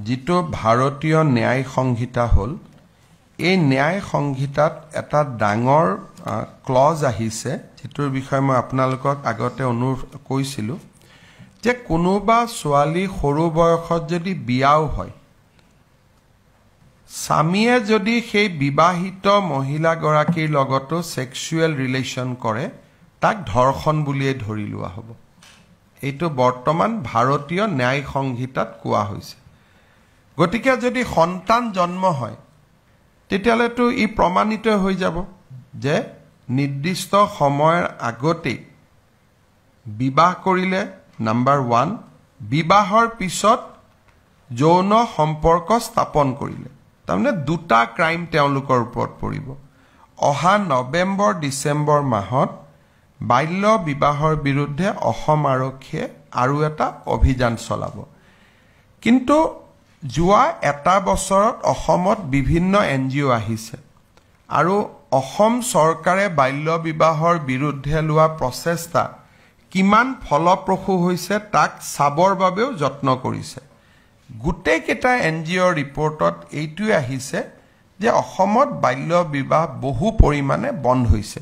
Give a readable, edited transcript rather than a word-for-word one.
যিটো ভাৰতীয় ন্যায় সংহিতা হল এই ন্যায় সংহিতাত এটা ডাঙৰ ক্লজ আহিছে যেটোৰ বিষয়ে মই আপোনালোকক আগতে অনুৰোধ কৰিছিলো যে কোনোবা ছোৱালী সৰু বয়সত যদি বিয়াও হয় স্বামীয়ে যদি সেই বিবাহিত মহিলা গৰাকীৰ লগতো সেক্সুৱেল ৰিলেশন কৰে তাক ধৰ্ষণ বুলিয়ে ধৰি লোৱা হ'ব এইটো বৰ্তমান ভাৰতীয় ন্যায় সংহিতাত কোৱা হৈছে গতিকে যদি সন্তান জন্ম হয় তেতিয়ালেতো ই প্ৰমাণিত হৈ যাব যে নিৰ্দিষ্ট সময়ৰ আগতে বিবাহ কৰিলে নাম্বাৰ 1 বিবাহৰ পিছত যৌন সম্পৰ্ক স্থাপন কৰিলে তাৰমানে দুটা ক্ৰাইম তেওঁলোকৰ ওপৰত পৰিব অহা নৱেম্বৰ ডিসেম্বৰ মাহত বাল্য বিবাহৰ বিৰুদ্ধে অসম আৰক্ষীয়ে আৰু এটা অভিযান চলাব কিন্তু যোৱা এটা বছৰত অসমত বিভিন্ন এনজিও আহিছে আৰু অসম চৰকাৰে বাল্য বিবাহৰ বিৰুদ্ধে লোৱা প্ৰচেষ্টা কিমান ফলপ্ৰসূ হৈছে তাক চাবৰ বাবেও যত্ন কৰিছে গুটে কেটা এনজিও ৰিপৰ্টত এইটোই আহিছে যে অসমত বাল্য বিবাহ বহু পৰিমাণে বন্ধ হৈছে